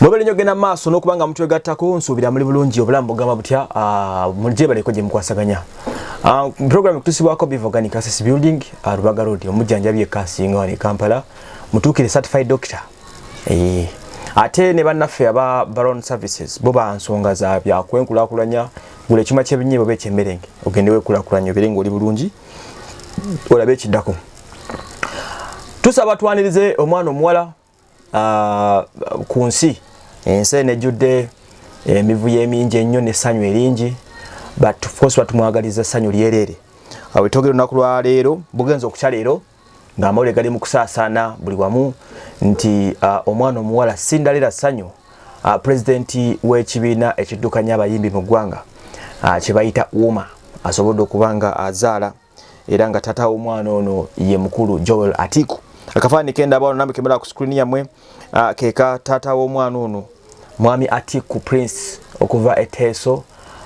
Mwebale nyo gena maaso n'okubanga mutwegattako nsuubira muli bulungi obulamu bugamba butya mujje baleko gye mukwasaganya. Program kutusibwako Biv Organic Access Building Rubaga Road omujjanjabi ekkasinga wano e Kampala mutuukire certified doctor. Ate ne bannaffe aba Baron Services bo bansonga za byakwenkulakulanya gula ekyuma ky'ebinyibo bekyemmerenge ogende weekulakulanya obere ng'oli bulungi olabe ekiddako. Tusaba twanirize omwana omuwala ku nsi ensi enejjudde emivuyo emingi ennyo n'essanyu eringi but force batumwagaliza essanyu lyerere. Wetwogera olunaku lwa leero bugenza okukya leero ng'amawulire gali mu kusaasaana buli wamu nti omwana omuwala Sindalira Ssanyu pulezidenti w'ekibiina ekiddukanya abayimbi mu ggwanga kye bayita UMA asobodde okuba nga azaala era nga taata w'omwana ono ye mukulu Joel Atiku. Akafaananyi ke ndaba namwe kemera ku screen yammwe keka taata w'omwana ono Mwami Atiku Prince okuva eteeso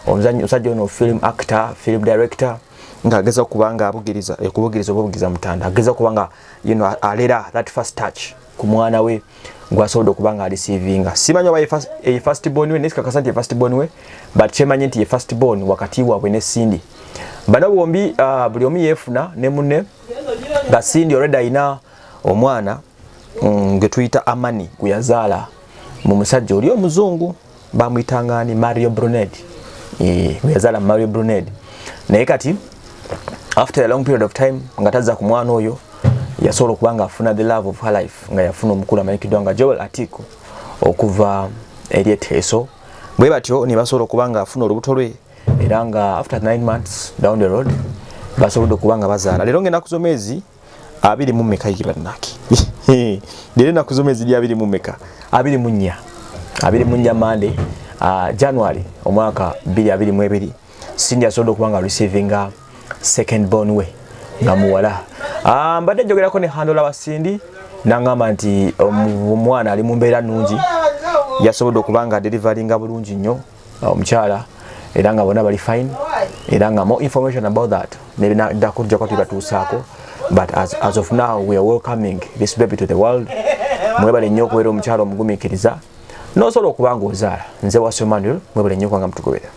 omusajja ono film actor, film director ng'ageza okuba nga okubugiriza mutanda ageza okuba nga alera that first touch ku mwana we gw'asobodde okuba nga areceivinga. Simanyi oba ye first born we nesikakasa nti ye first born we but kyemanyi nti ye first born wakati waabwe ne Cindy. Bano bombi buli omu yeefuna ne munne nga Cindy already ayina omwana gwe tuyita Amani gwe yazaala mu musajja oli omuzungu bamuyitangani Mario Bruned. Gwe yazaala Mario Bruned. Naye kati after a long period of time nga tazza ku mwana oyo yasobola okuba nga afuna the love of her life nga yafuna omukulu amanyikiddwa nga Joel Atiku okuva eri eteeso. Bwe batyo ne basobola okuba nga afuna olubuto lwe era nga after 9 months down the road basobodde okuba nga bazaala. Leero ng'ennaku z'omwezi 24 yibannaki leero ennaku z'omwezi ly 24 Monday January omwaka 2022 Cindy asobodde okuba nga receivinga second born we nga muwala. Mbadde njogerako ne handola wa Cindy nangamba nti omwana ali mu mbeera nnungi yasobodde okuba nga delivaringa bulungi nnyo omukyala era nga bonna bali fine era nga more information about that ndakujjako tubatuusaako but as of now we are welcoming this baby to the world. Mwebale nnyo okubeera omukyala omugumiikiriza n'osobola okuba nga ozaala. Nze Wasio Manuel mwebale nnyo kubanga mutukubera.